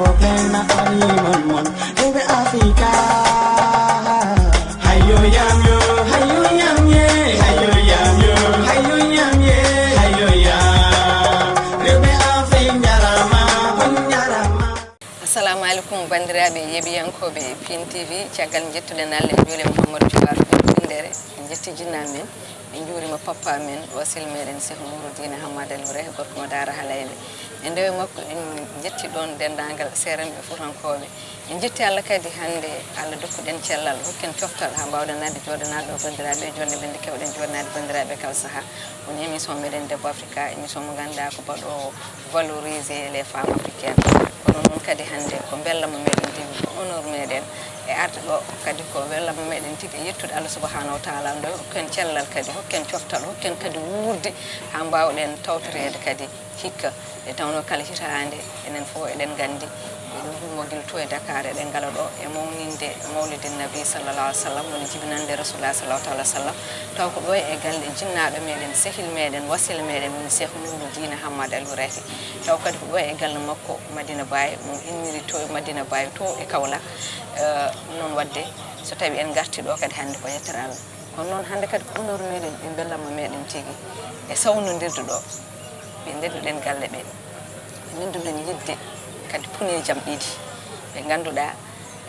problème na fami mon Ebe Africa Hayo yam yo Hayo yam ye Hayo yam yo Hayo yam ye Hayo yam Ebe Africa nyarama nyarama Assalamu alaikum bandiraɓe yeɓiyankoɓe Pin TV caggal jettuɗen Allah e juule Mouhamadou Tibar Indere en jetti jinnal men en juurima papa men wasil meɗen Cheikh Nouroudine Hammadou Alwure gorko mo Daara Halayɓe en ndewe makko en jetti ɗon dendagal seeranɓe futankoɓe en jetti Allah kadi hande Allah dokkuɗen cellal hokken coftal ha mbawɗen nadde joɗanade ɗo bandiraɓe jonde ɓende kewɗen joɗanade bandiraɓe kala saaha woni émission meɗen Debbo Africa émission mo ganduɗa ko baɗo valoriser les femmes africaines kono noon kadi hande ko bellamo meɗen tigui ko honneur meɗen e arde ɗo kadi ko wellamo meɗen tigui yettude Allah subahanahu wa taala ndo hokken cellal kadi hokken coftal hokken kadi wuurde ha mbawɗen tawtorede kadi hikka e tawno kala hitande enen fof eɗen gandi ɗum mogil to e Dakar eɗen ngala ɗo e mawninde mawlidin nabi sallallahu alaihi wasallam woni jibinande rasulullah sallallahu alaihi wasallam taw ko ɗo e galle jinnaɗo meɗen sehil meɗen wasil meɗen woni Cheikh Nouroudine Hammadou Alwure taw kadi ko ɗo e galle makko Madina Baye mo immiri to e Madina Baye to e Kaolack non wadde so tawi en garti ɗo kadi hande ko yettere Allah kono noon hande kadi ko honneur meɗen ɓe bellama meɗen tigui e sawnodirde ɗo ɓe ndedduɗen galle ɓe ndedduɗen yidde kadi puni jam ɗiɗi ɓe ganduɗa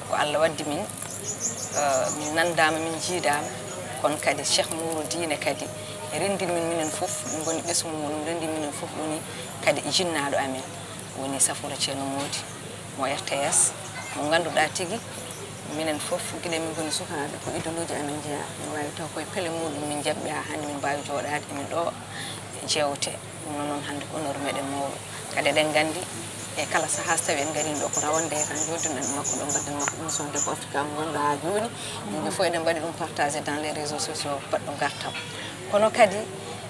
ko Allah waddi min min nandama min jiidama kono kadi Cheikh Nouroudine kadi rendin min minen fof ɗum goni ɓesgu mum rendi minen fof woni kadi jinnaɗo amen woni Safoura Ceerno Mody mo RTS mo ganduɗa tigui minen fof guila min goni sukaɓe ko idoluji amen jeeya mi wawi taw koye pelle muɗum min jaɓɓi ha hande min mbawi joɗade emin ɗo jewte ɗum noon hande ko honneur meɗen mawɗo kadi eɗen gandi e kala saaha so tawi en garini ɗo ko rawande tan jodduɗen makko ɗo gadden makko émission Debbo Africa mo ganduɗa ha joni yimɓe fof eɗen mbaɗi ɗum partagé dans les réseaux sociaux baɗɗo gartam kono kadi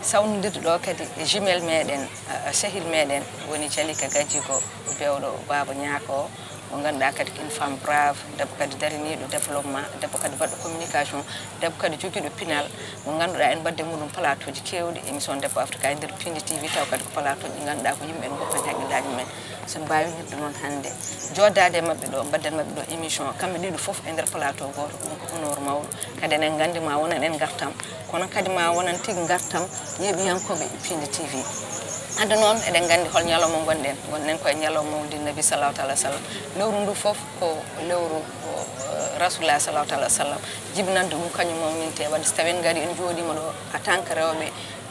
sawnodirde ɗo kadi e jumel meɗen sehil meɗen woni Jalika Gadjigo bewɗo Baba Ñaako mo ganduɗa kadi une femme brave debbo kadi dariniɗo développement debbo kadi baɗɗo communication debbo kadi joguiɗo pinal mo ganduɗa en mbadde muɗum plateau ji kewɗi émission Debbo Africa e nder Pindi TV taw kadi ko plateau ji ganduɗa ko yimɓe en goppen haqqillaji mumen son mbawi hirde noon hande joddade mabɓe ɗo mbadden mabɓe ɗo émission kamɓe ɗiɗo foof e nder plateau goto ɗum ko honneur mawɗo kadi enen gandi ma wonan en gartam kono kadi ma wonan tigui gartam yeeɓiyankoɓe Pindi TV hande noon eɗen gandi hol ñalawma gonɗen koye ñalawma mawlidin nabi sallallahu alaihi wasallam lewru ndu foof ko lewru rasulullah sallallahu alaihi wasallam jibinande ɗum kañum mawninte wadde so tawi en gari en jooɗima ɗo en tant que rewɓe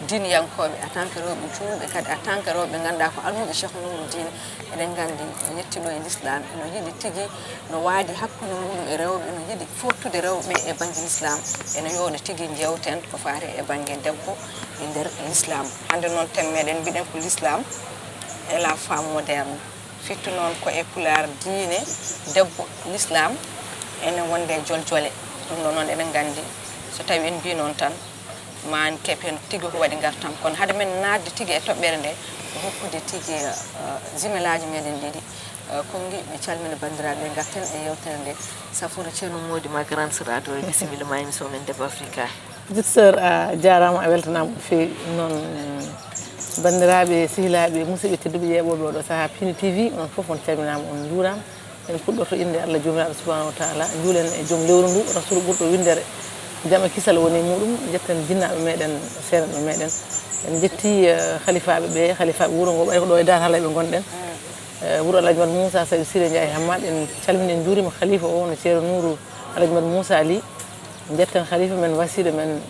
diniyankoɓe en tant que rewɓe julɓe kadi en tant que rewɓe ganduɗa ko almuɓe Cheikh Nouroudine eɗen gandi o yettiɗo e l'islam eno yiiɗi tigui no waadi hakkude muɗum e rewɓe eno yiiɗi fottude rewɓe e banggue l'islam eno yooɗa tigui jewten ko faati e banggue debbo e nder l'islam hande noon thème meɗen mbiɗen ko l'islam et la femme moderne firti noon ko e pular diine debbo l'islam ene wonde joljole ɗum ɗo noon eɗen gandi so tawi en mbi noon tan ma en keepen tigui ko waɗi gartam kono hade men nadde tigui e toɓɓere nde ko hokkude tigui jumelaji meɗen ɗiɗi kongi mi calmina bandiraɓe garten e yewtere nde Safoura Ceerno Mody ma grande sœur ado bisimilla ma émission men Debbo Africa petite sœur a jarama a weltanama no fewi noon bandiraɓe sehilaɓe musidɓe tedduɓe yeeɓoɓe oɗo saaha Pindi TV on foof on calminama on juurama en puɗɗoto inde Allah jomiraɗo subahanahu wa taala juulen e joom lewru ndu rasul ɓurɗo windere jama kisal woni muɗum jetten jinnaɓe meɗen seeranɓe meɗen en jetti khalifaɓe wuuro ngo ɓay ko ɗo e Daara Halayɓe gonɗen wuuro Alhaji Mad Moussa Sadio Siré Ndiaye Hammad en calmini en juurima khalifa o no Ceerno Nourou Alhaji Mad Moussa Ly jetten khalifa men wasiɗo men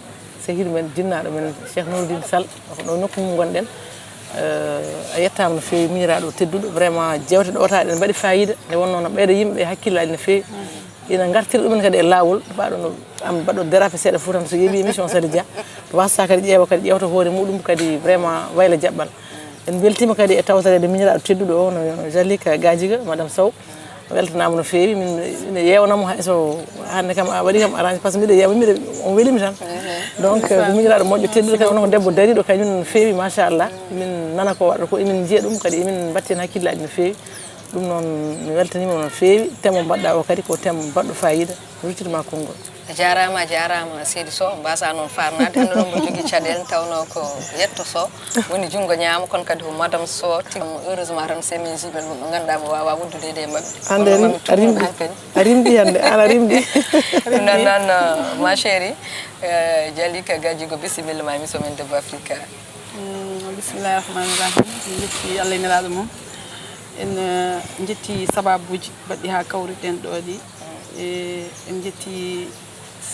sehil men jinnaɗo men Cheikh Nouroudine Sall ko ɗo nokku mum gonɗen a yettama no fewi miraɗo tedduɗo vraiment jewte ɗo ta ɗen mbaɗi fayida nde wonno no ɓeyda yimɓe hakkillaji no fewi ina gartira ɗumen kadi e lawol baɗo no am baɗo dérape seeɗa fou tan so yeeɓi émission Sady Dia wasa kadi ƴeewa kadi ƴewta hoore muɗum kadi vraiment wayla jaɓɓal en beltima kadi e tawtorede miñiraɗo tedduɗo o no Jalika Gadjiga madame Sow weltanama no fewi min yewnamo hayso hande kam a waɗi kam arrange par ce que mbiɗa yewa mbiɗa on welimi tan donc ko miñiraɗo moƴƴo tedduɗo kadi onon ko debbo dariɗo kañum no fewi machallah min nana ko waɗata ko emin jiiya ɗum kadi emin batten hakkillaji no fewi ɗum noon mi weltanima no feewi temo mbaɗɗa o kadi ko temo mbaɗɗo fayida ruttima konngol a jarama seydi Sow mbasa noon farnade hande ɗon mbo jogui caɗele tawno ko yetto Sow woni jungo ñaama kono kadi ko madame Sow tigam heureusement tan c'est mes jibel mum ɓe ganduɗa mo wawa wuddude e mabɓe hande a rimɗi hande an a rimɗi non noon ma chérie Jalika Gadjigo bisimilla ma émission men Debbo Africa bisimillahi rahmani rahim en jetti Allah e nelaɗo mum en jetti sababuji baɗɗi ha kawriɗen ɗo ɗi en jetti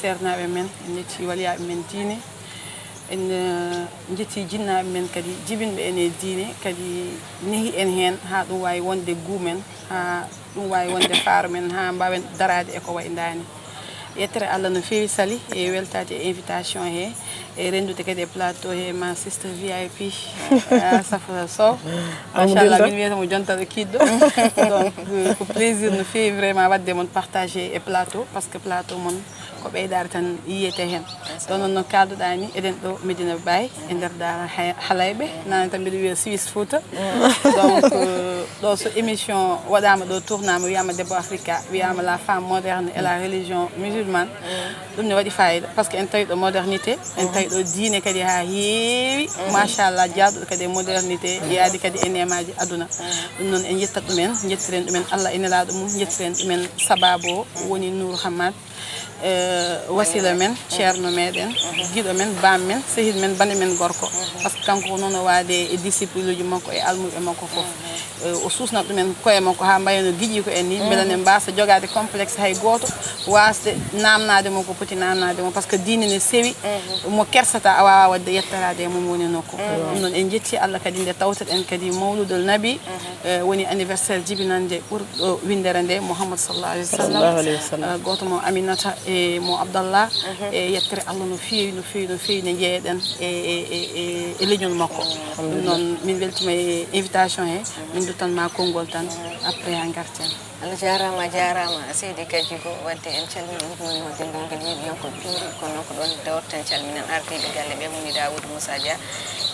sernaɓe men en jetti waliyaɓe men diine en jetti jinnaɓe men kadi jibinɓe en e diine kadi nehi en hen ha ɗum wawi wonde guumen ha ɗum wawi wonde faaro men ha mbawen darade eko wayi dani yettere Allah no fewi sali e weltade e invitation he e rendude kadi e plateau he ma sister VIP Safa Sow machallah min wiyata mo jontaɗo kiɗɗo donc ko plaisir no fewi vraiment wadde mon partagé e plateau par ce que plateau mon ko ɓeydare tan yiyete hen ɗon noon no kalduɗa ni eɗen ɗo Medina Baye e nder dara Halayɓe nane tan mbiɗa wiya Suisse Fouta donc ɗo so émission waɗama ɗo tournama wiyama Debbo Africa wiyama la femme moderne et la religion musulmane ɗum ne waɗi fayida par ce que en tawi ɗo modernité en tawi ɗo diine kadi ha heewi machallah jaaɗuɗo kadi e modernité yaadi kadi e nemaji aduna ɗum noon en jettat ɗumen jettiren ɗumen Allah e nelaɗo mum jettiren ɗumen sababu o woni Nour Hamad wasila men ceerno meɗen guiɗo men bam men sehil men bane men gorko par ce que kanko noon o waade e disciple uji makko e almuɓe makko foof o susnat ɗumen koye makko ha mbayno guiƴi ko en ni beele ne mbasa jogade complexe hay goto wasde namnade mo ko poti namnade mo par ce que diine ne sewi mo kersata a wawa wadde yettarade e mum woni nokku ɗum noon en jetti Allah kadi nde tawtat en kadi mawludul nabi woni anniversaire jibinande ɓurɗo windere nde Mouhammad sallallahu alayhi wa sallam goto mo Aminata e mo Abdallah e yettere Allah no fewi no fewi no fewi ne jeeɗen e leñol makko ɗum noon min weltima e invitation he min duttanma konngol tan après ha garten Allah jarama Seydi Gadjigo wadde en calmini ɗumno dendagal yeɓiyankoɓe piiri kono noon ko ɗon dewrten calminen ardiɓe galle ɓe woni Daoudou Moussa Dia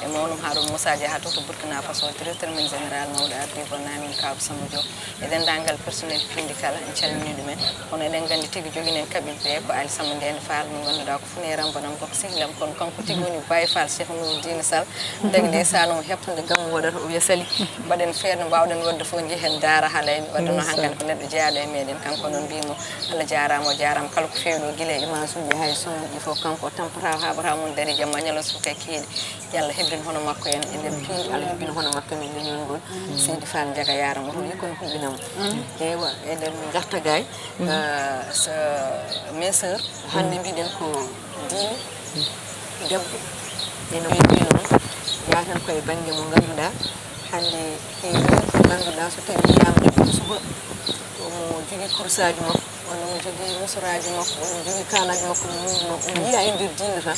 e mawnum Harouna Moussa Dia ha to Burkina Faso directeur men général mawɗo ardigo namin Kawou Samba Diop e dendagal personnel piindi kala en calmini ɗumen kono eɗen gandi tigui joguinen kaɓirɗe ko Ali Samba Ndene Fall mo ganduɗa ko funeram bonam koko sehlam kono kanko tigui woni Baye Fall Cheikh Nouroudine Sall dagui nde sano heptade gammu waɗata o wiya sali mbaɗen feere mbawɗen wadde fof jeehen daara haalayɓe wadduno hankkadi ko neɗɗo jeeyaɗo e meɗen kanko noon mbimo Allah jarama o jarama kala ko fewi ɗo guila image uji hay somuji fof kanko tampata haɓata mum daari jamma ñalo suka keeɗi yallah heɓrin hono makko en e nder piindi Allah heɓin hono makko men leñol ngol Seydi Fall Ndiaga yarama hono yikkono huɓinamo ewa eɗen garta gay mes sœurs hande mbiɗen ko diine debbo ene weɗino noon yatan koye banggue mo ganduɗa hande heewi ko ganduɗa so tawi yiyama debbo suba omo jogui kursaji makko walla mo jogui musuraji makko omo jogui kanaji makko no mumno omo yiya e nder diine tan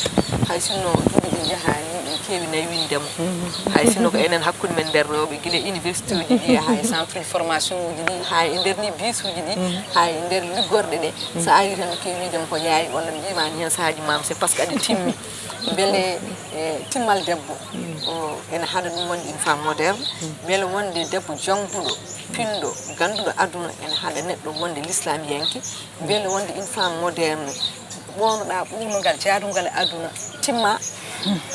hay sinno ɗuɗi ɗi jahani ɓe keewi nayi windemo hay sinno ko enen hakkude men nder rewɓe guila université uji ɗi hay centre de formation uji ɗi hay e nder ni bis uji ɗi hay e nder liggorɗe ɗe so ari tan no keewi widemo ko yaayi walla mi ƴeewani hen saahaji mam c'est par ce que aɗa timmi beele timmal debbo ene haɗa ɗum wonde une femme moderne beele wonde debbo jangduɗo pinɗo ganduɗo aduna ene haɗa neɗɗo wonde l'islam yanki beele wonde une femme moderne ɓownoɗa ɓurnugal jaadugal e aduna timma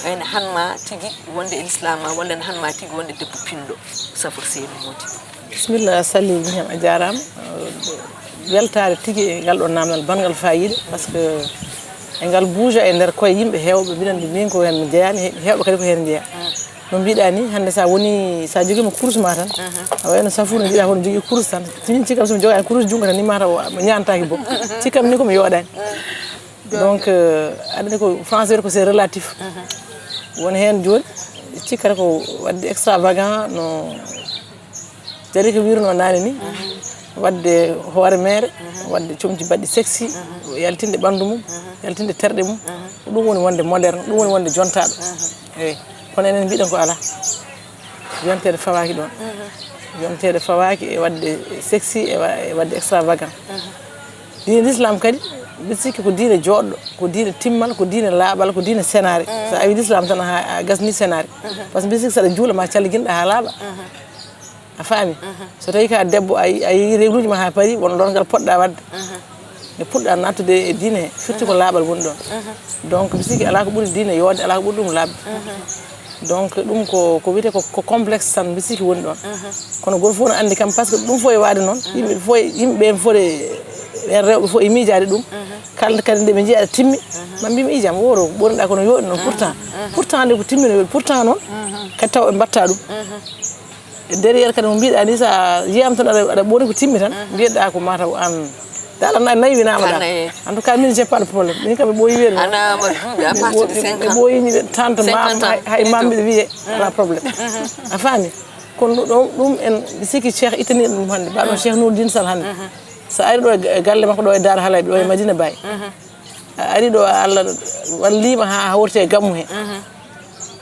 ene hanma tigui wonde e l'islam ma walla ene hanma tigui wonde debbo pinɗo Safur Seydi Mody bisimilla a salli hen a jarama weltare tigui e ngal ɗo namdal bangal fayida par ce que e ngal buuja e nder koye yimɓe hewɓe mbiɗen ɗi min ko hen mi jeeyani hewɓe kadi ko hen jeeya no mbiɗa ni hande sa woni sa joguima course ma tan a wayno Safur no mbiɗa kono jogui course tan min cikkam somi jogani course jungo tan ni mata mi ñantaki boom cikkam ni komi yoɗani donc aɗani ko français ko c'est relatif won hen joni cikkata ko wadde extravagant no Jalika wirno nane ni wadde hoore mere wadde comci baɗɗi sexy yaltinde ɓandu mum yaltinde terɗe mum ɗum woni wonde moderne ɗum woni wonde jontaɗo eyi kono enen mbiɗen ko ala jontede fawaki ɗon jontede fawaki e wadde sexy e wadde extravagant diine l'islam kadi mbiɗa sikki ko diine joɗɗo ko diine timmal ko diine laaɓal ko diine sénari so a wi l'islam tan a gasni sénari par ce que mbiɗa sikki saɗa juula ma calliginɗa ha laaɓa a faami so tawi ka debbo ayi regluji ma ha pari won ɗon ngal poɗɗa wadde nde puɗɗa nattude e diine he firti ko laaɓal woni ɗon donc mi sikki ala ko ɓuri diine yodde ala ko ɓuri ɗum laabde donc ɗum ko wiyete ko complexe tan mi sikki woni ɗon kono goto fof no andi kam par ce que ɗum fof e waade noon yimɓeɓe fode ɓen rewɓe fof e miijade ɗum kalde kadi nde ɓe jiiya timmi ma mbimi ijam woro ɓonuɗa kono yoɗi noon pourtant nde ko timmino yoɗi pourtant noon kadi taw ɓe mbatta ɗum derriére kadi mo mbiɗa ni sa yiyama tan aɗa ɓoni ko timmi tan mbiyeɗa ko mataw an dal an nayi winama dal en tout cas min j'ai pas de problème min kam ɓe ɓooyi weeru ɓe ɓooyiñi tante mama hay mamɓeɗe wiye ala probléme a faami kono ɗum en sikki cheikh ittani ɗum hannde mbaɗon cheikh Nouridine Sall hannde so ari ɗo e galle makko ɗo e Daara Halayɓe ɗo e Madina Baye a ari ɗo Allah wallima ha hawrte e gammu he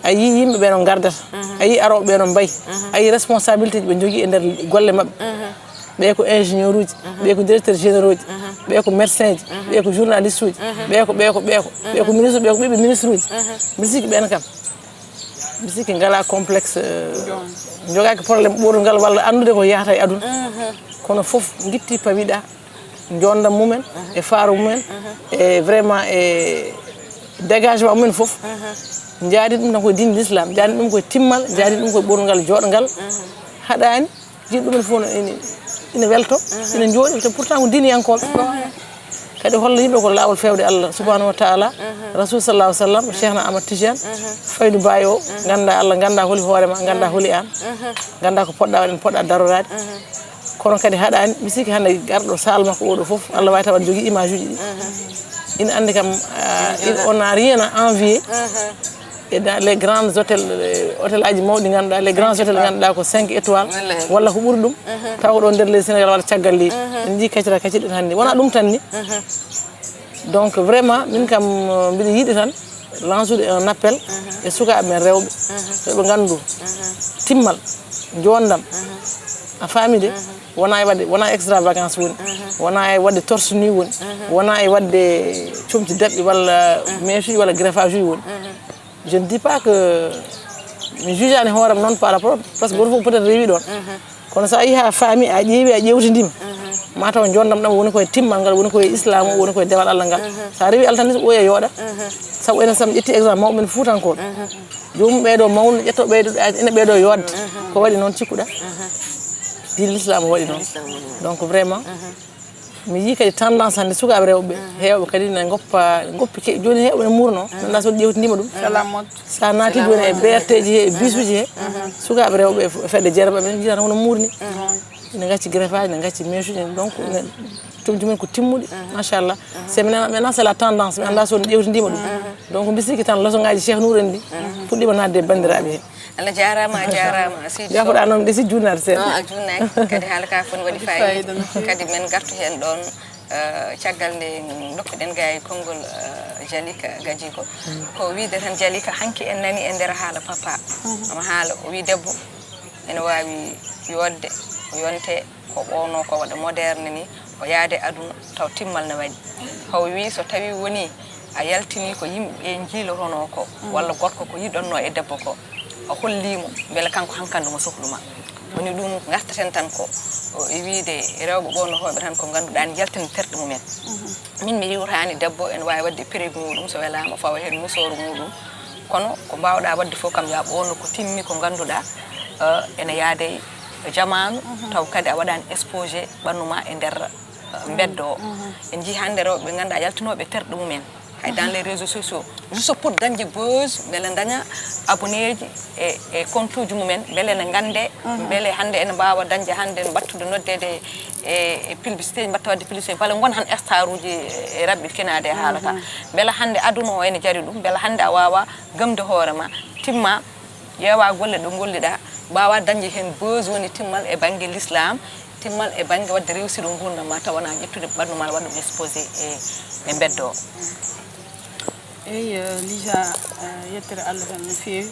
a yi yimɓe ɓe no gardata a yi aroɓe ɓe no mbayi a yi responsabilité ji ɓe jogui e nder golle mabɓe ɓe ko ingénieur uji ɓe ko directeur généraux ji ɓe ko médecin ji ɓe ko journaliste uji ɓe ko ministre ɓe ko ɓiɓɓe ministre uji mi sikki ɓen kam mi sikki ngala complexe jogaki probléme ɓorugal walla andude ko yahata e aduna kono foof guitti pawiɗa jondam mumen e faaru mumen e vraiment e dégagement mumen foof jaadi ɗum tan koye diine l'islam jaadi ɗum koye timmal jaadi ɗum koye ɓorugal joɗogal haɗani jiɗi ɗumen fof ina welto ina jooɗi te pourtant ko diiniyankoɓe kadi holla yimɓe ko laawol fewde Allah subhanahu wa taala rasul sallallahu alaihi wasallam cheikhna Ahmad Tidiane faydu baye o ganda Allah ganda holi hoorema ganda holi an ganda ko poɗɗa waɗen poɗɗa darorade kono kadi haɗani mi sikki hande garɗo sal makko oɗo foof Allah wawi tawa jogui image uji ɗi ina andi kam on n'a rien à envier et dans les grands hôtels aji mawɗi ganduɗa les grands hôtels ganduɗa ko 5 étoiles walla ko ɓuuri ɗum taw ko ɗo nder leydi Sénégal waɗa caggal leydi en jii kaccira kacciɗen hannde wona ɗum tan ni donc vraiment min kam mbiɗa yiiɗi tan lancude un appel e sukaɓe men rewɓe yoɓe gandu timmal jondam a faami de wona extravagance woni wona e wadde torse nu woni wona e wadde comci daɓɓi walla mèche uji walla greffage uji woni je ne dis pas que mi jugeani hooram noon par rapport parce que goto fof peut être rewi ɗon kono sa yi ha faami a ƴeewi a ƴewtidima mataw jondam ɗam woni koye timmal ngal woni koye islam o woni koye dewal Allah ngal sa rewi Allah tan ni so ɓooya yooɗa saabu enen sam ƴetti exemple mawɓe men fuutankoɓe jomum ɓeeɗo mawno ƴetto ɓeydo ene ɓeeɗo yodde ko waɗi noon cikkuɗa diine l'islam waɗi noon donc vraiment mi yi kadi tendance hande sukaɓe rewɓe hewɓe kadi ne goppi joni hewɓe ne murno nanda so ƴewtidima ɗum sa naati joni e BRT ji he e bus uji he sukaɓe rewɓe fedde jereɓe ɓe jiyata hono murni ene gacci greffage ne gacci mèche uji donc comci mumen ko timmuɗi machallah c'est maintenant c'est la tendance mi anda so ƴewtidima ɗum donc mbi sikki tan leçon ngaji Cheikh Nour en ɗi puɗɗima nadde e bandiraɓe he Allah jarama sidi jafoɗa noon ɗe si junnade seeɗa a junnaki kadi haala ka foni waɗi fayida kadi men gartu hen ɗon caggal nde dokkuɗen ga e konngol Jalika Gadjigo ko wiide tan Jalika hanki en nani e nder haala papa ama haala o wi debbo ene wawi yodde o yonte ko ɓowno ko waɗa moderne ni o yaade aduna taw timmal ne waɗi haw wi so tawi woni a yaltini ko yimɓe jiilotono ko walla gorko ko yiɗonno e debbo ko o hollimo beele kanko hankande mo sohluma woni ɗum gartaten tan ko e wiide rewɓe ɓownotoɓe tan ko ganduɗa ne jaltina terɗe mumen min mi yiwtani debbo ene wawi wadde prix muɗum so welama fawa hen musoro muɗum kono ko mbawɗa wadde fof kam ya ɓowno ko timmi ko ganduɗa ene yaade jamanu taw kadi a waɗani exposé ɓannuma e nder beddo o en jii hande rewɓe ɓe ganduɗa yaltinoɓe terɗe mumen hay dans les réseaux sociaux juste pour dañde buzz beele daña abonné ji e compte uji mumen beele ne gande beele hande ene mbawa dañde hande battude noddede e publicité mbatta wadde publicité walla gon han star uji e rabɓe kinade e haala ka beele hande aduna o ene jari ɗum beele hande a wawa gamde hoorema timma ƴeewa golle ɗo golliɗa mbawa dañde hen buzz woni timmal e banggue l'islam timmal e banggue wadde réussir o gurdam ma taw wona ƴettude ɓandu ma waɗa ɗum exposé e beddo o eyi Lija yettere Allah tan no feewi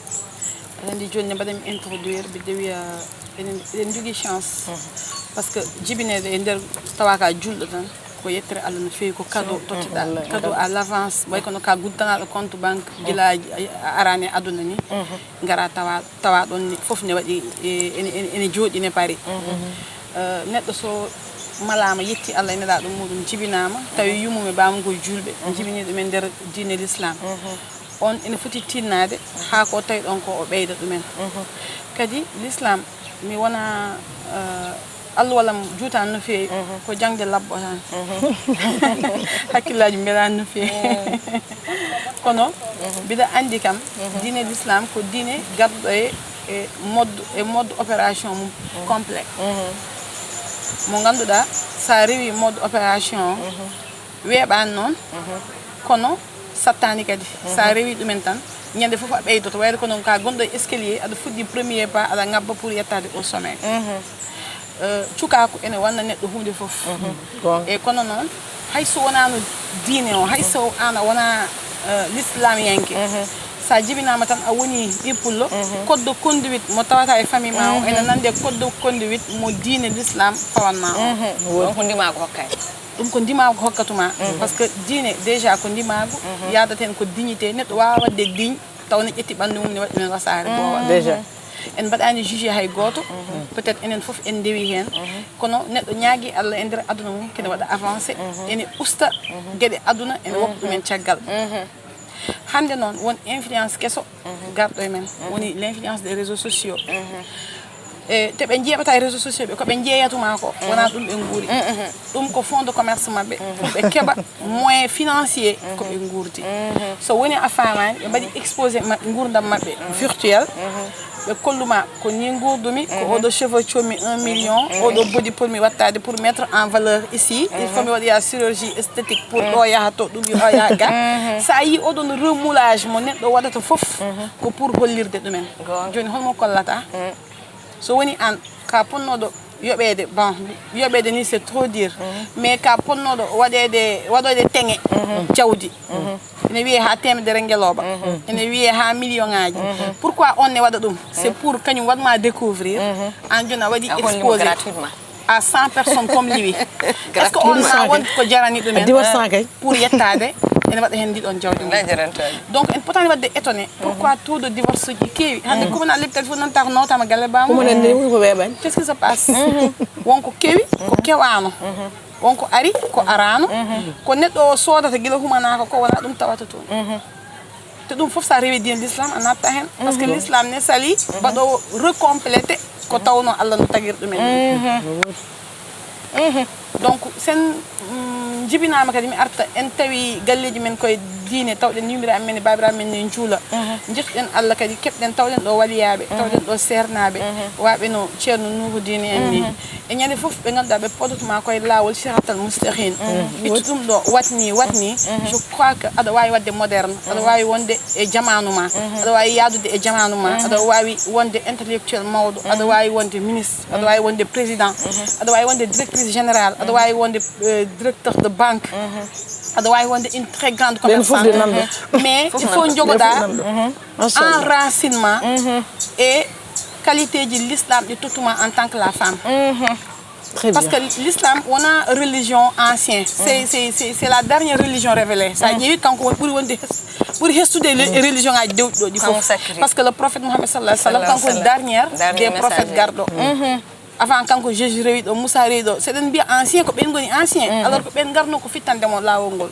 aɗa andi joni ne mbaɗami introduire ɓe dewiya eɗen jogui chance par ce que jibinede e nder tawa ka julɗo tan ko yettere Allah no feewi ko cadeau tottiɗa cadeau à l'avance way kono ka guddanaɗo compte banque guilaji arani aduna ni ngara tawa ɗon ni fof ne waɗi ene jooɗi ne paari neɗɗo so malama yetti Allah ene da ɗum muɗum jibinama tawi yumumi bamugol julɓe jibini ɗumen nder diine l'islam on ene foti tinnade ha ko tawi ɗon ko o ɓeyda ɗumen kadi l'islam mi wona Allah walam juutan no feewi ko jangde labbo tan hakkillaji mbelani no feewi kono mbiɗa andi kam diine l'islam ko diine garɗo e mode opération mum complet mo ganduɗa sa rewi mode opération weeɓani noon kono sattani kadi sa rewi ɗumen tan ñande fof a ɓeydoto wayde kono ka gonɗo e escalier aɗa fuɗɗi premier pas aɗa ngabba pour yettade au sommet cukaku ene wanna neɗɗo hunde fof e kono noon hayso wonano diine o hayso an a wona l'islamiyanke sa jibinama tan a woni ɓippullo code de conduite mo tawata e famille ma o ene nande code de conduite mo diine l'islam fawanma o ko ndimago hokkay ɗum ko ndimago hokkatuma par ce que diine déjà ko ndimago yadaten ko dignité neɗɗo wawa wadde digne taw ne ƴetti ɓandu mum ne waɗi ɗumen wasare déjà en mbaɗani jugé hay goto peut être enen fof en dewi hen kono neɗɗo ñaagui Allah e nder aduna mum kene waɗa avancé ene usta gueɗe aduna ene woppa ɗumen caggal hande noon won influence kesso garɗo e men woni l'influence des réseaux sociaux e te ɓe jeeɓata e réseaux sociaux ɓe koɓe jeeyatuma ko wona ɗum ɓe guuri ɗum ko fond de commerce mabɓe ɓe keeɓa moyen financier koɓe guurdi so woni a famani ɓe mbaɗi exposé gurdam mabɓe virtuel ɓe kolluma ko ni gurdumi ko oɗo cheveux commi 1 million oɗo body pour mi wattade pour mettre en valeur ici il faut mi waɗoya chirurgie esthétique pour ɗo yaha to ɗum yo yaha ga sa yi oɗon remoulage mo neɗɗo waɗata foof ko pour hollirde ɗumen joni holmo kollata so woni an ka ponnoɗo yoɓede bon yoɓede ni c'est trop dire mais ka ponnoɗo waɗode teŋe jawdi ene wiye ha temedere ngeloba ene wiye ha million ngaji pourquoi on ne waɗa ɗum c'est pour kañum waɗma découvrir an joni a waɗi exposé à 100 personnes comme lui est ce que on ma won ko jarani ɗumen pour yettade ene waɗa hen ndiɗon jawdi donc en potani wadde étonné pourquoi taux de divorce ji keewi hande communal leptal fof nanta ko notama galle bamum ko weeɓani qu'est ce qui se passe wonko keewi ko kewano wonko ari ko arano ko neɗɗo o sodata guila humanaka ko wona ɗum tawata toon te ɗum fof sa rewi diine l'islam a natta hen par ce que l'islam ne sali baɗo recomplété ko tawno Allah no tagir ɗumen donc sen jibinama kadi mi arta en tawi galleji men koye diine tawɗen yumiraɓe men e babiraɓe men ne juula jettuɗen Allah kadi keɓɗen tawɗen ɗo waliyaɓe tawɗen ɗo sernaɓe waɓe no ceerno Nuhu Dine en ni e ñande foof ɓe ganduɗa ɓe podotoma koye lawol siratal mustahin ɓitti ɗum ɗo watni je crois que aɗa wawi wadde moderne aɗa wawi wonde e jamanu ma aɗa wawi yadude e jamanu ma aɗa wawi wonde intellectuel mawɗo aɗa wawi wonde ministre aɗa wawi wonde président aɗa wawi wonde directrice générale aɗa wawi wonde directeur de banque aɗa wawi wonde une très grande commerçante mais il faut jogoɗa enracinement et qualité ji l'islam ɗi tottuma en tant que la femme parce que l'islam wona religion ancien c'est la dernière religion révélée sa ƴeewi kanko woni ɓuuri hestude religion ngaji dewɗi ɗo ɗi fof parce que le prophète Mohammed sallallahu alayhi wa sallam kanko woni dernière des prophètes garɗo avant kanko Jésus rewi ɗo Moussa rewi ɗo seɗen mbiya ancien ko ɓen goni ancien alors ko ɓen garno ko fittandemo lawol ngol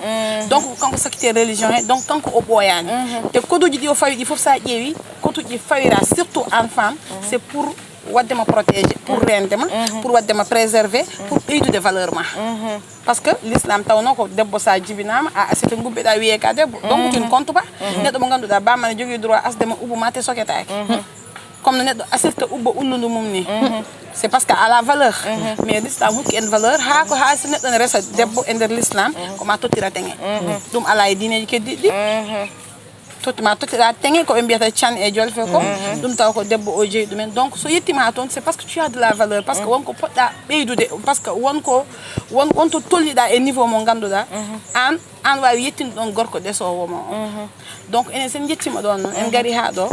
donc kanko sakkite religion he donc kanko o ɓooyani te koduji ɗi o fawi ɗi foof sa ƴeewi kotuji fawira surtout en femme c'est pour waddema protéger pour rendema pour waddema préserver pour ɓeydude valeur ma parce que l'islam tawno ko debbo sa jibinama a asite gubbeɗa wiye ka debbo donc tu ne compte pas neɗɗo mo ganduɗa bamma ne jogui droit asdema ubuma te soketake comme no neɗɗo asirta ubba ulludu mum ni c'est parce que à la valeur mais l'islam hokki en valeur ha ko ha so neɗɗo ne resa debbo e nder l'islam koma tottira teŋe ɗum ala e diineji keddiɗi ma tottira teŋe koɓe mbiyata can e jolfe ko ɗum taw ko debbo o jeeyi ɗumen donc so yettima ha toon c'est parce que tu as de la valeur parce que wonko poɗɗa ɓeydude parce que wonto tolliɗa e niveau mo ganduɗa an wawi yettinde ɗon gorko ɗesowomo o donc enen sen jettima ɗon noon en gari ha ɗo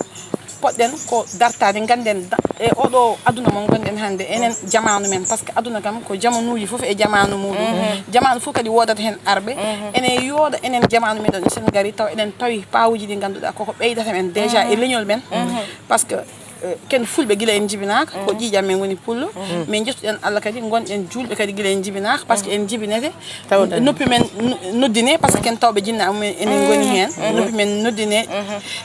poɗɗen ko dartade ganden e oɗo aduna mo gonɗen hande enen jamanu men par ce que aduna kam ko jamanuji fof e jamanu muɗum jamanu fof kadi wodata hen arɓe enen yooɗa enen jamanu men ɗon sen gari taw eɗen tawi pawuji ɗi ganduɗa koko ɓeydata men déjà e leñol men par ce que ken fulɓe guila en jibinaka ko ƴiƴam men woni pullo mais jettuɗen Allah kadi gonɗen julɓe kadi guila en jibinaka par ce que en jibinete noppi men noddine par ce que ken tawɓe jinnaɓe men enen goni hen noppi men noddine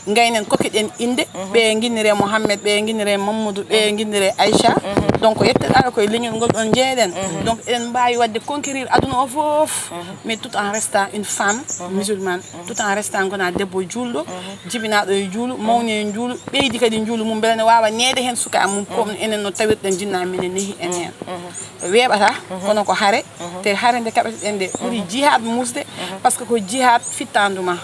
gaynen kokkeɗen inde ɓe guinnire Mouhamed ɓe guinnire Mamadou ɓe guinnire Aïcha donc yetteɗaɗo koye leñol ngol ɗon jeeɗen donc eɗen mbawi wadde conquérir aduna o foof mais tout en restant une femme musulmane tout en restant gona debbo julɗo jibinaɗo e juulu mawni e juulu ɓeydi kadi juulu mum beele wawa neede hen suka mum comme enen no tawirɗen jinnaɓe men nehi en hen weeɓata kono ko haare te haare nde kaɓeteɗen nde ɓuuri jihad musde par ce que ko jihad fittanduma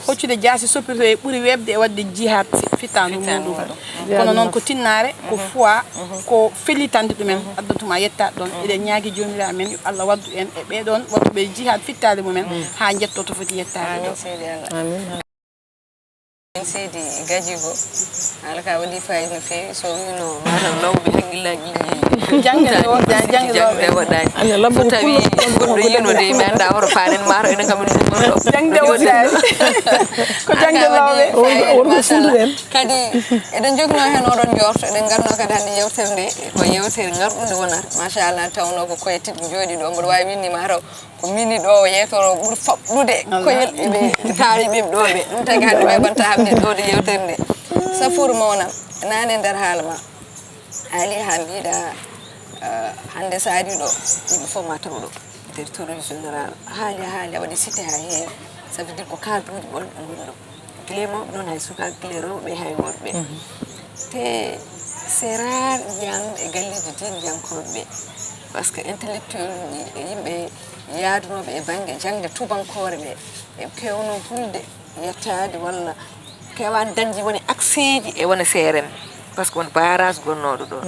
hoccude jaasi soppirto e ɓuuri webde e wadde jihad fittandu muɗum kono noon ko tinnare ko foi ko fellitande ɗumen addatuma yettade ɗon eɗen ñaagui jomiraɗo men yo Allah waddu en e ɓeɗon wattuɓe jihad fittade mumen ha jetto to foti yettade ɗo amin seydi Gadjigo alaka waɗi fayida no fewi so wino mataw lawɓe haqqillaji jangde waɗani so tawi goɗɗo yino de mi anda oto fanen mataw enen kam jangde waɗani ko jangde lawɓe wonko funduɗen kadi eɗen jogino hen oɗon jorto eɗen ganno kadi hande yewtere nde ko yewtere ngarɗude wonata machallah tawno ko koye tigui jooɗi ɗo mboɗo wawi winni mataw ko mini ɗo yetoro ɓuuri faɓɗude koyel eɓe taaliɓeɓe ɗo ɓe ɗum tagi hande way banta hamde ɗode yewtere nde Safour mawnam nane nder haala ma haali ha mbiɗa hande sa ari ɗo yimɓe fof ma taw ɗo territoire général haali a waɗi cité ha heewi ça veut dire ko kalduji ɓolɓe goni ɗo guila mawɓe noon hay sukaɓe guila rewɓe hay worɓe te c'est rare jiyanɗum e galleji diine ɓe par ce que intellectuel uji e yimɓe yaadunoɓe e banggue jangde tubankore ɓe e kewno hulde yettade walla kewani dañji woni accès ji e wona CRM par ce que won barrage gonnoɗo ɗo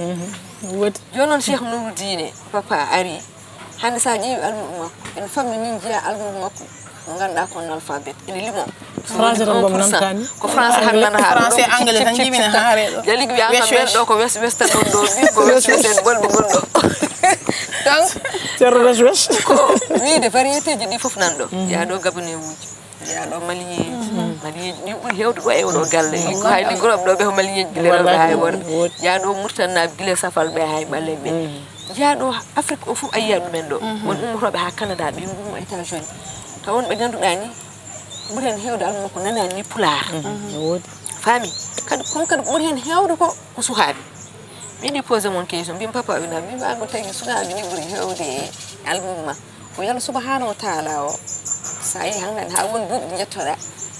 wodi joni noon Cheikh Nourouddine papa ari hande sa ƴeewi almuɗo makko ene fammi min jiiya almuɗo makko mo ganduɗa ko analphabète ene limo français tan gom namtani ko français han nana français anglais tan jibina haare ɗo jali wi anga men ɗo ko westa ɗon ɗo wi ko wesen bolɓe gonɗo donc ceerno wes ko wiide variété ji ɗi foof nan ɗo yaɗo gabanemuji yaɗo malieji malieji ɗi ɓuuri hewde ɗo e oɗo galle ko hay liggoroɓe ɗo ɓe ko malieji guila rewɓe hay worɓe yaɗo murtannaɓe guila safal ɓe hay ɓalle ɓe yaɗo Afrique o fof a yiya ɗumen ɗo won ummotoɓe ha Canada ɓe ummo États-Unis taw wonɓe ganduɗa ni ɓuuri hen hewde almuma ko nanani ni pular faami kadi kono kadi ɓuuri hen hewde ko sukaɓe mbiɗi posé mon question mbimi papa wina mbimi ango tagi sukaɓe ni ɓuuri hewde almuma ko yalla subhanahu wa taala o sa yi hannden ha woni duuɓi ɗi jettoɗa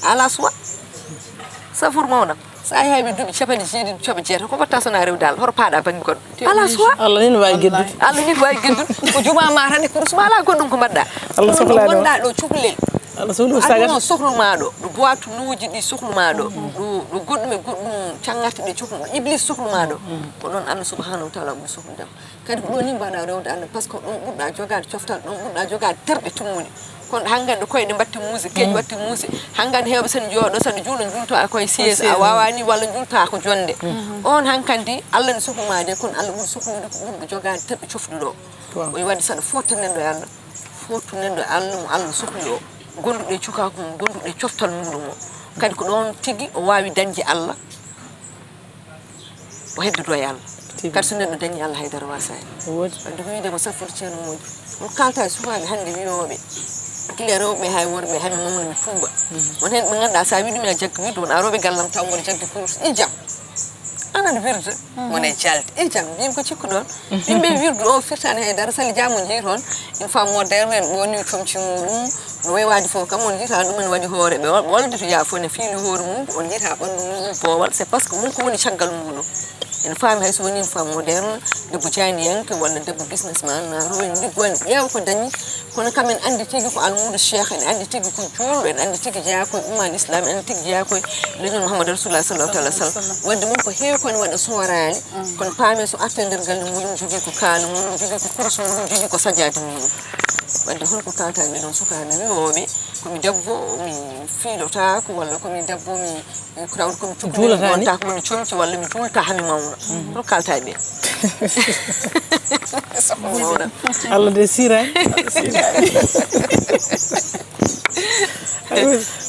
ala suwa Safour mawnam sa yi hayɓe duuɓi capanɗe jeeɗiɗi coɓe jeeta ko watta sona rewde Allah hoto paaɗa banggue goɗɗo ala suwa Allah ni no wawi geddude Allah ni wawi geddude ko juma ma tan e kurusma ala goɗɗum ko mbaɗɗa Allah sohlani gonɗa ɗo cukalel Allah sohlu aɗum sohluma ɗo ɗo boitu nuuji ɗi sohluma ɗo ɗo goɗɗum e goɗɗum cangarte ɗe cohluma iblis sohluma ɗo ko ɗon Allah subhanahu wa taala ɓuri sohludema kadi ko ɗo ni mbaɗa rewde Allah par ce que ɗon ɓurɗa jogade coftal ɗon ɓurɗa jogade terɗe tummuɗe kono hanngande koyɗe mbatti muuse keeƴi watti muuse hanngande heewɓe sen jooɗo saɗa juulo julto a koye siège a wawani walla julta ko jonde on hankkandi Allah ne sohlumade kono Allah ɓuri sohlude ko ɓurɗo jogade terɗe cofɗu ɗo o waɗi saɗa fottanenɗo e Allah fottunenɗo e Allah mo Allah sohli o gonduɗo e cukaku mum gonduɗo e coftal muɗum o kadi ko ɗon tigui o wawi dañde Allah o heddodo e Allah kadi so neɗɗo dañi Allah haydara wasa hen wodi wadde ko wiidema Safour ceerno moƴƴi on kalta e sukaɓe hande wiyoɓe kile rewɓe hay worɓe hande mamno mi tuuba won hen ɓe ganduɗa sa wi ɗum e jagga wiide won aroɓe gallam taw mboɗo jagga kurus ijam anan wirde wone jalde ijam mbimi ko cikku ɗon yimɓe wirdu o firtani haydara sali jamon jeeyi toon une femme moderne en ɓonni comci muɗum no way wadi fof kam on jiita ɗumen waɗi hoore ɓe wolde to yaa fof ne fiili hoore mum on jiita ɓandu mum boowal c'est parce que wonko woni caggal muɗum ene faami hay so woni une femme moderne debbo janiyanke walla debbo businessman rowen liggone ƴeewa ko dañi kono kam en andi tigui ko almudo cheikh en andi tigui ko juulɗo en andi tigui jeeya koye ummal islam en andi tigui jeeya koye leñol Mouhamadou Rasulullah sallallahu alaihi wasallam wadde mum ko heewi kono waɗa soorani kono paami so arta nder galle muɗum jogui ko kaala muɗum jogui ko kurus muɗum jogui ko sajade muɗum wadde holko kaltaɓe ɗon sukaɓe wiwoɓe komi debbo mi fiilotako walla komi debbo mi kurawde komi cukalta komi comci walla mi julta hami mawna holko kaltaɓe soko mawna Allah de sirani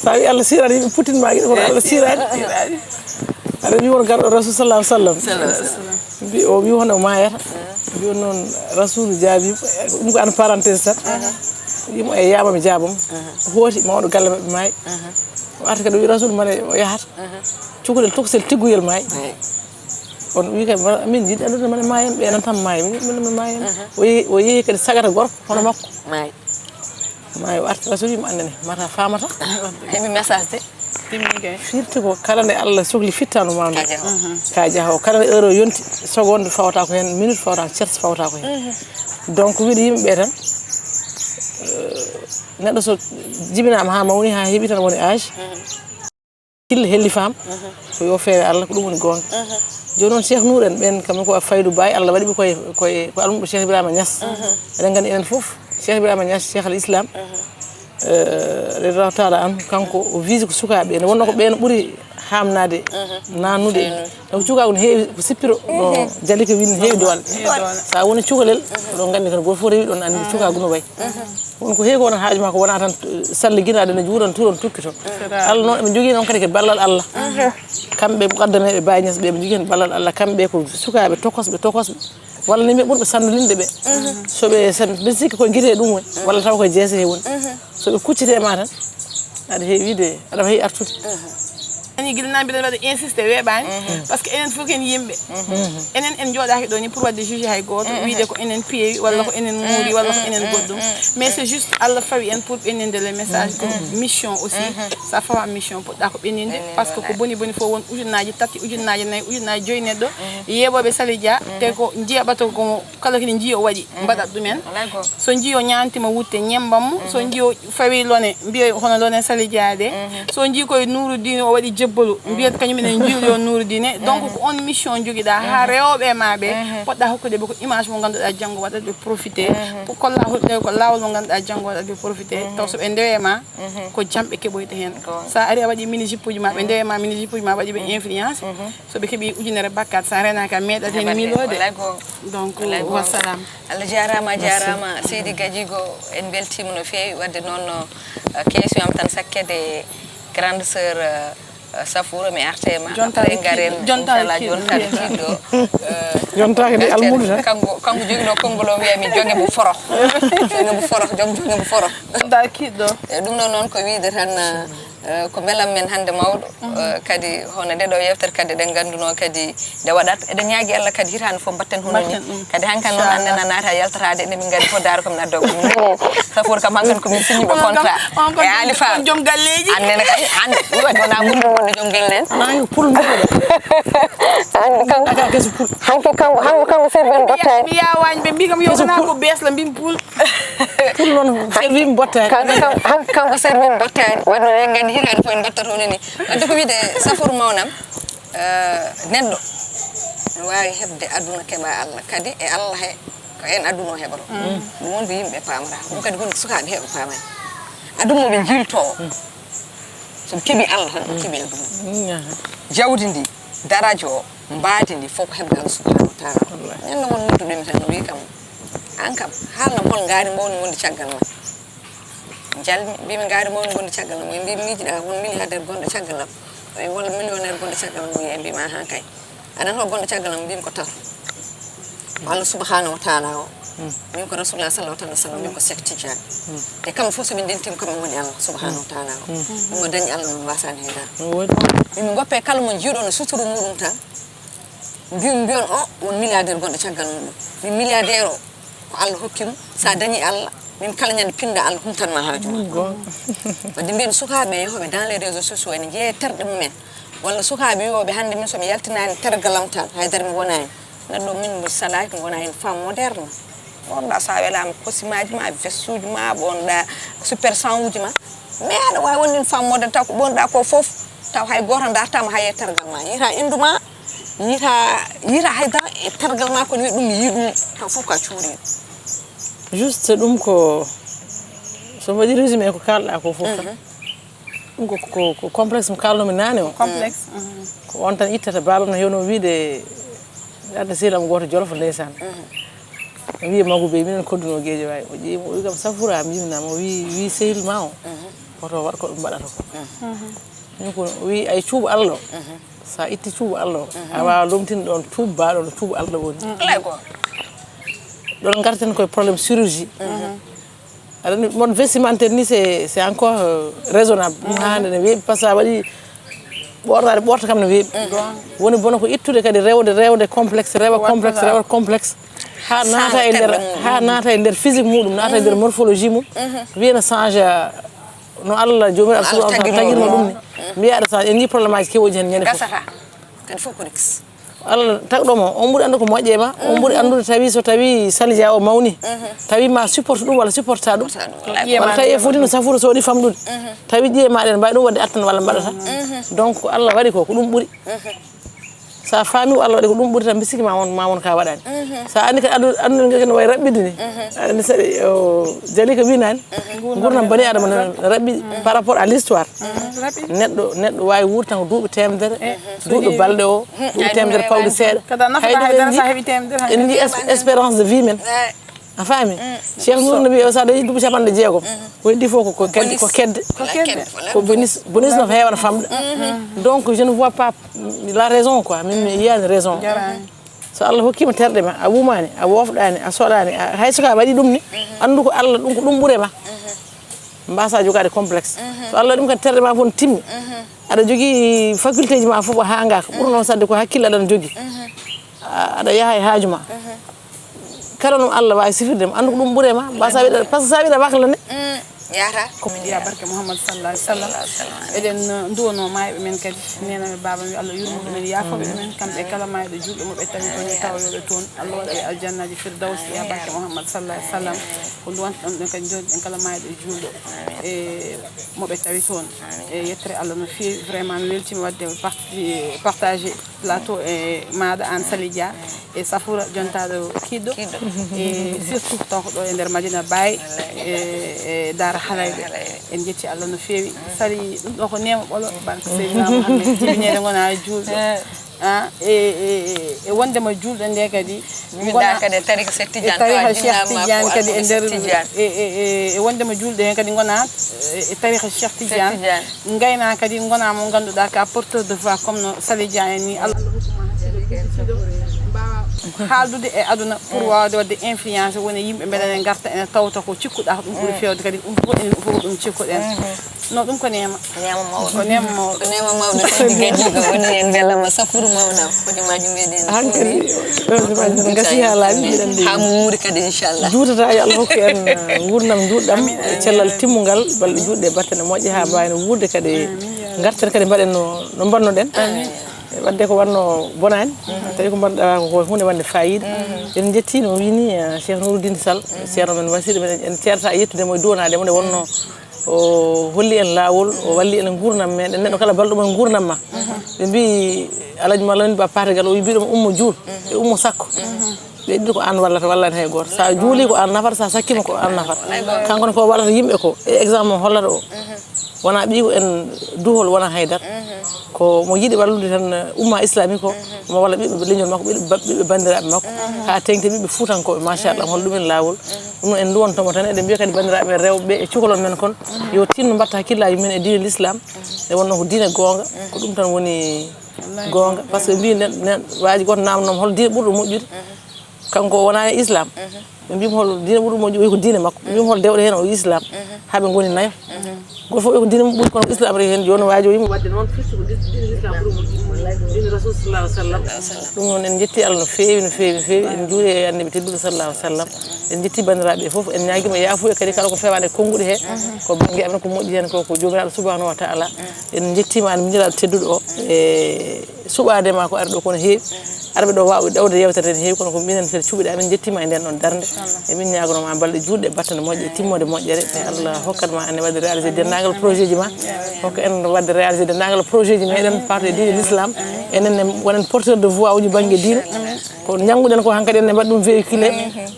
sa wi Allah sirani yimɓe putinma guiɗo kono Allah sirani aɗa wi won garɗo rasul sallah sallam mbi o wi hono mayata mbi on noon rasulu jaabi ɗum ko an parenthèse tan wimo e yamami jaabam hooti mawɗo galle mabɓe maayi o arta kadi o wi rasul mane o yahata cukalel tokosel tigguyel maayi on wi kay min jiɗi andude mane maayen ɓenan tan maayi min maayen o yeehi kadi sagata gorko hono makko maayi o arta rasul wimo andene mata famata heɓi message de firti ko kala nde Allah sohli fittano ma ndu ka jaha o kala nde heure o yonti seconde fawta ko hen minute fawta ko tierce fawta ko hen donc wiide yimɓeɓe tan neɗɗo so jibinama ha mawni ha heeɓi tan woni âge kille helli fam ko yo feewe Allah ko ɗum woni gonga joni noon Cheikh Nour en ɓen kamɓe ko Faydou Baye Allah waɗiɓe koye ko almuɓe Cheikh Ibrahima Niass eɗen gandi enen foof Cheikh Ibrahima Niass Cheikh al Islam taala an kanko o wiisi ko sukaɓe ene wonno ko ɓen ɓuuri hamnade nanude donc cukagu ne heewi ko sippiro no Jalika wi ne heewi dole sa woni cukalel oɗon gandi tan goto fof rewi ɗon andi cukagu no wayi won ko heewi ko wona haaju ma ko wona tan salle guinade ne juuran turon tukkito Allah noon eɓe jogui noon kadi ke ballal Allah kamɓe muqaddameɓe Baye Niass ɓe ɓe jogui hen ballal Allah kamɓe ko sukaɓe tokosɓe walla ni ɓe ɓurɓe sandulinde ɓe soɓe mbe sikki koye guite ɗum woni walla taw koye jeese he woni soɓe kuccite ma tan aɗa heewi wiide aɗa heewi artude ani gilnaɓe mbiɗen waɗa insisté weeɓani par ce que enen fof ken yimɓe enen en jooɗaki ɗo ni pour wadde jugé hay goto wiide ko enen peewi walla ko enen muuri walla ko enen goɗɗum mais c'est juste Allah fawi en pour ɓenninde les messages ko mission aussi sa fawa mission poɗɗa ko ɓenninde par ce que ko boni boni fof won ujunnaji tati ujunnaji nayyi ujunnaji joyyi neɗɗo yeeɓoɓe Sali Dia te ko jiyaɓata ko kala kene jiiyo waɗi mbaɗat ɗumen so jiiyo ñantima wutte ñembammo so jiiyo fawi lone mbiya hono lone Sali Dia de so jii koye Nouroudine o waɗi jebbalu mbiyat kañum enen jiiɗo yo Nouroudine donc ko on mission joguiɗa ha rewɓe ma ɓe poɗɗa hokkude ɓe ko image mo ganduɗa janggo waɗat ɓe profité pour kolla hulɓe ko lawol mo ganduɗa janggo waɗat ɓe profité taw soɓe ndewema ko jamɓe keɓoyta hen sa ari a waɗi mini juppe uji ma ɓe ndewema mini juppe uji ma waɗi ɓe influence soɓe keeɓi ujunere bakkat sa renaki a meeɗat hen milode donc wassalam Allah jarama Seydi Gadjigo en beltima no fewi wadde noon question am tan sakkede grande sœur Safoura mi arte ma après garen inchallah jontare kiddo jontake de almudu tan kanko jogino kongolo wiya mi jonge mo forox jonge mo forox jonta kiddo ɗum ɗo noon ko wiide tan ko belam men hande mawɗo kadi hono nde ɗo yewtere kadi eɗen ganduno kadi nde waɗat eɗen ñaagui Allah kadi hitande fof batten hono ni kadi hankan noon annena naata yaltatade ene min gadi fof daaro komin addo Safoura kam hankan komin signiɓe contrat e Ali Fall jom galleji annene kay ande waɗi wona ɓurɗo wonde joom gellen anayi pul mbaɗa hanki kanko serveur bottani mi yawañ ɓe mbi kam yowtana ko beesla mbimi pul pul noon servime bottani kanko serveur bottani wadno en gandi hitande fof en battato ni wadde ko wiide Safoura mawnam neɗɗo ne wawi hebde aduna keeɓa Allah kadi e Allah he ko en aduna o heɓato ɗum wonko yimɓe pamata ɗum kadi wonko sukaɓe heɓa pamani aduna ɓe jilto soɓe keeɓi Allah tan ɓe keeɓi aduna jawdi ndi daradio o mbaadi ndi fof ko heɓde Allah subhanahu wa taala ñande won nodduɗumi tan o wi kam an kam haalnam hol ngaari mbawni wonde caggal ma jalmi mbimi ngaari mawni gonɗo caggal am mbi miijiɗa won milliardaire gonɗo caggal am walla millionnaire gonɗo caggal am wiye mbima han kay aɗan hol gonɗo caggal am mbimi ko tato Allah subhanahu wa taala o min ko rasulullah sallallahu alaihi wasallam min ko Cheikh Tidiane e kam fof soɓe dentima kam woni Allah subhanahu wa taala o ɗum o dañi Allah no wasani heydara min goppe kala mo jiiɗo no suturu muɗum tan mbiyon o won milliardaire gonɗo caggal muɗum min milliardaire o ko Allah hokkimo sa dañi Allah min kala ñande pinda Allah humtanma haajuma wadde mbiyen sukaɓe yehoɓe dans les réseaux sociaux ene jeeya terɗe mumen walla sukaɓe wiwoɓe hande min somi yaltinani tergalam tan haydara mi wonani neɗɗo min mo salaki mi wona hen femme moderne bonɗa sa welama kosimaji ma veste uji ma bonɗa super 100 uji ma mais aɗa wawi wonde femme moderne taw ko bonɗa ko foof taw hay goto dartama ha ye tergal ma yita induma yita haydara e tergal ma kono wi ɗum yi ɗum taw fof ka cuuriɗo juste ɗum ko so waɗi résumé ko kalɗa ko fof tan ɗum ko complexe mo kalnomi nane o complexe ko on tan ittata babam no hewno wiide arde sehilam goto jolof ndeysan o wi magu be minen kodduno gueejo way o ƴeemi o wi kam safura mi yiminama o wi sehil ma o oto waɗ ko ɗum mbaɗata ko min ko o wi ay cuuɓo Allah o sa itti cuuɓo Allah o a wawa lomtinde ɗon tuuba baɗo no tuubo Allah woni ɗon garten koye probléme chirurgie aɗani mode vestimentaire ni c'est encore raisonnable ɗum hande ne weeɓi par ce que a waɗi ɓortade ɓorta kam ne weeɓi woni bono ko ittude kadi rewde complexe rewa complexe ha naata e nder physique muɗum naata e nder morphologie mum wiyana change no Allah jomiraɗo subhanahu wa ta'ala tagirno ɗum ni mbiyaɗa change en jii probléme aji kewoji hen ñande fof kadi fof ko risque Allah tagɗomo on ɓuuri andu ko moƴƴe ma on ɓuuri andude tawi so tawi salija o mawni tawi ma supporte ɗum walla supporta ɗum walla tawi e foti no safuro so waɗi famɗude tawi ƴiye maɗen mbawi ɗum wadde attan walla mbaɗata donc Allah waɗi ko ɗum ɓuuri sa faami o Allah waɗi ko ɗum ɓuuri tan bisiki ma won ka waɗani sa andi kadi andude no way raɓɓide ni aɗani saɗi Jali ko winani gurdam bani adama no raɓɓi par rapport à l'histoire neɗɗo wawi wuurde tan ko duuɓi temedere duuɓi balɗe o duuɓi temedere pawɗi seeɗa en jii espérance de vie men a faami Cheikh Nour no wi o sa dañi duuɓi capanɗe jeegom ko heddi fof ko kedde ko bonus no heewana famɗa donc je ne vois pas la raison quoi min mi yiyani raison so Allah hokkima terɗe ma a wumani a wofɗani a soɗani hay soko a waɗi ɗum ni andu ko Allah ɗum ko ɗum ɓuurema mbasa jogade complexe so Allah ɗum kadi terɗe ma fof timmi aɗa jogui faculté ji ma fof ha ngaka ɓuuri noon sadde ko hakkille aɗana jogui aɗa yaaha e haaju ma kala no Allah wawi sifirdema andu ko ɗum ɓuurema mbasa wiɗa par ce que sa wiɗa wakla ne yata ya barke Muhammad sallallahu alaihi wasallam eɗen duwono mayɓe men kadi nenaɓe baba mi Allah yurmo ɗumen yafoɓe ɗumen kamɓe kala mayɓe julɓe moɓe tawi toon tawayoɓe toon Allah waɗa e aljannaji firdawsi ya barke Muhammad sallallahu alaihi wasallam ko duwanto ɗon ɗen kadi joni ɗen kala mayɓe julɗo e moɓe tawi toon e yettere Allah no fewi vraiment mi weltima wadde partagé plateau e maɗa an Sali Dia e Safoura jontaɗo kiɗɗo e surtout taw ko ɗo e nder Madina Baye e Dara Halayɓe en jetti Allah no fewi Sali ɗum ɗo ko nema ɓolo barke Seydina Mouhamed jibinede gona julɗo e wondema julɗo nde kadi gona kadi tariqa Cheikh Tidiane kadi e nder e wondema julɗo hen kadi gona e tariqa Cheikh Tidiane gayna kadi gona mo ganduɗa ka porteur de voix comme no Sali Dia en ni Allah haaldude e aduna pour wawde wadde influence woni yimɓe mbeɗene garta ene tawta ko cikkuɗa ko ɗum ɓuuri fewde kadi ɗum fof enen fof ɗum cikkuɗen no ɗum ko nema mawɗo gajigo woni en belama Safoura mawnam hojomaji meɗen hankadi gasi ha laaɓi mbiɗen ha mo wuuri kadi inchallah juutata yo Allah hokku en gurdam juɗɗam e cellal timmugal balɗe juɗɗe battane moƴƴe ha mbawino wuurde kadi garten kadi mbaɗen no mbannoɗen wadde ko wanno bonani tawi ko mbanɗa ko hunde wande fayida en jetti no wini Cheikh Nouruddin Sall ceerno men wasiɗo men en ceerta yettudemo e duwanademo nde wonno o holli en lawol o walli en gurnam meɗen neɗɗo kala balɗo men gurnam ma ɓe mbi Alaji Malani Ba Patagal o wi mbiɗoma ummo juul e ummo sakko ɓe ɗiɗi ko an wallata wallani hay goto sa juuli ko an nafata sa sakkima ko an nafata kankone ko waɗata yimɓe ko e exemple mo hollata o wona ɓiiko en duhol wona haydara ko mo yiɗi wallude tan umma islamique o mo walla ɓiɓɓe leñol makko ɓiɓɓe bandiraɓe makko ha tengti ɓiɓɓe fuutankoɓe machallah hol ɗumen lawol ɗum noon en duwontomo tan eɗen mbiya kadi bandiraɓe rewɓe e cukalon men kon yo tinno mbatta hakkillaji men e diine l'islam e wonno ko diine gonga ko ɗum tan woni gonga par ce que mbi waji goto namdonoma hol diine ɓurɗo moƴƴude kanko wona e islam ɓe mbima hol diine ɓurɗo moƴƴude wi ko diine makko ɓe mbima hol dewɗo hen o islam haaɓe goni nayo goto fof wi ko diine mum ɓuuri kono islam re hen joni waji o yimo wadde noon firti ko diine l'islam ɓuuri moƴƴude diine rasul sallallahu alaihi wasallam ɗum noon en jetti Allah no fewi no fewi no fewi en juuri e annabi tedduɗo sallallahu alaihi wasallam en jetti bandiraɓe foof en ñaguima yaafuya kadi kala ko fewande konguɗe he ko banggue amen ko moƴƴi hen ko jomiraɗo subhanahu wa ta'ala en jettima an miñiraɗo tedduɗo o e suɓadema ko ari ɗo kono heewi arɓe ɗo wawɓe ɗawde yewtere ne heewi kono ko minen kadi cuɓiɗa min jettima e nden ɗon darde emin ñagonoma balɗe juɗɗe battane moƴƴe timmode moƴƴere e Allah hokkatma ene wadde réalisé dendagal projet ji ma hokka en wadde réalisé dendagal projet ji meɗen parto e diine l'islam enen wonen porteur de voix uji banggue diine ko janguɗen ko hankkadi en mbaɗ ɗum véhiculé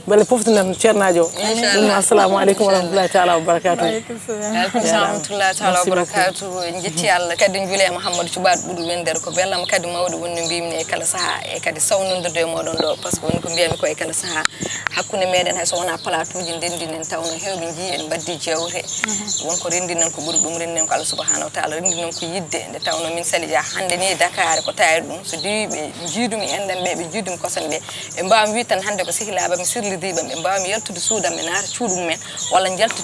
beele poftinen ceernajo o ɗum assalamu aleykum wa rahmatullahi taala wa barakatuh aleykum salam rahmatullahi taala wa barakatuh en jetti Allah kadi juule Mouhamadou Thioubade ɓuuri wendere ko bellama kadi mawɗo wonni mbimni e kala saaha e kadi sawnodirde e moɗon ɗo par ce que woni ko mbiyami ko e kala saaha hakkude meɗen hay so wona palatuji ndendinen tawno hewɓe jii en mbaddi jewte wonko rendinen ko ɓuuri ɗum rendinen ko Allah subahanahu wa taala rendinen ko yidde nde tawno min sali ja hande ni Dakar ko tawir ɗum so diwi ɓe jiidumi enɗam ɓe ɓe jiidumi kosan ɓe ɓe mbawmi wi tan hande ko sehilaɓe mi sirlidiɓam ɓe mbawmi yaltude suudam ɓe naata cuuɗum men walla jalta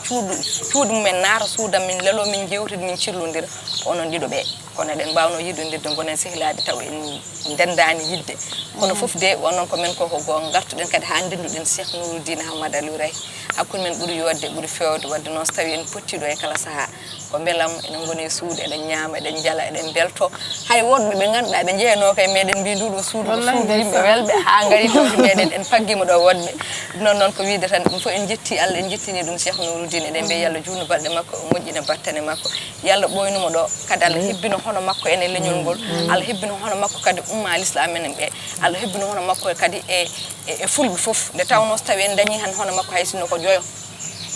cuuɗum men naata suudam min lelo min jewtide min cirlodira onon ɗiɗo ɓe kono eɗen mbawno yiidodirde gonen sehilaɓe taw en dendani yidde kono foof de wonon ko men koko gonga gartuɗen kadi ha ndenduɗen Cheikh Nourouddine Hammadou Aliou Ray hakkude men ɓuuri yodde ɓuuri fewde wadde noon so tawi en pottiɗo e kala saaha ko beelam enen goni e suudu eɗen ñaama eɗen jala eɗen belto hay wonɓe ɓe ganduɗa ɓe jeeyano kay meɗen mbi nduɗo suudu yimɓe welɓe ha gari tawde meɗen en paggima ɗo wonɓe non ko wiide tan ɗum fof en jetti Allah en jettini ɗum Cheikh Nourouddine eɗen mbiya Yallah juutno balɗe makko o moƴƴina battane makko Yallah ɓoynumo ɗo kadi Allah hebbino hono makko ene leñol ngol Allah hebbino hono makko kadi umma l'islam enen ɓe Allah hebbino hono makko kadi e fulɓe fof nde tawno so tawi en dañi han hono makko hay sinno ko joyo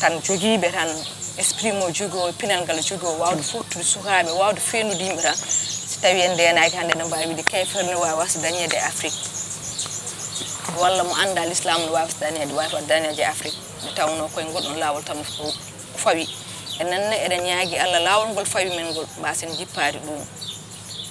tan jogiiɓe tan esprit mo jogo pinal ngal jogo wawde fottude sukaɓe wawde feenude yimɓe tan so tawi en ndenaki hande no mbawi wiide kayferne wawa so dañede e Afrique walla mo anda l'islam no wawa so dañede wawa dañede e Afrique nde tawno koye goɗɗon lawol tan fawi enen eɗen ñaagui Allah lawol ngol fawi men ngol mbasen jippade ɗum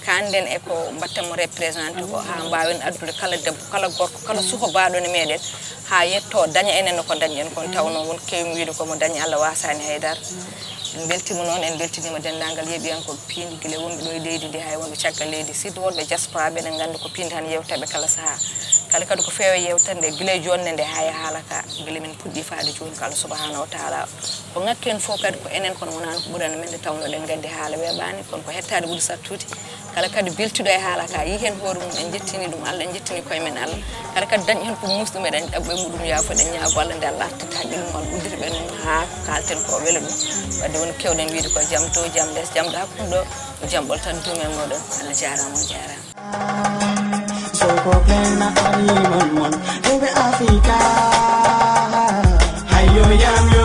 kanden e ko mbattamo représenté ko ha mbawen addude kala debbo kala gorko kala suko baɗon e meɗen ha yetto daña enen ko dañi en kon tawno won kewmi wiide komo dañi Allah wasani haydara en beltima noon en beltinima dendagal yeeɓiyankol piindi guila wonɓe ɗo e leydi ndi hay wonɓe caggal leydi sidde wonɓe diaspora ɓe eɗen gandi ko piindi tan yewtaɓe kala saaha kala kadi ko feewe yewtande guila e jonne nde ha e haala ka guila min puɗɗi faade joni ko Allah subahanahu wa taala ko ngakken fof kadi ko enen kono wonani ko ɓurani men nde tawno ɗen gandi haala weeɓani kono ko hettade ɓuuri sattude kala kadi beltiɗo e haala ka yi hen hoore mum en jettini ɗum Allah en jettini koye men Allah kala kadi dañi hen ko musɗum eɗen ɗaɓɓa e muɗum yaafo eɗen ñaago Allah nde Allah artata haqqillugal uddiri ɓen ha kalten ko weela ɗum wadde woni kewɗen wiide ko jaam dow jaam less jaam ɗo hakkude ɗo ko jaam ɓol tan dumen moɗon Allah jarama on jarama Soko plena ariman mon Ebe Africa Hayo yam yo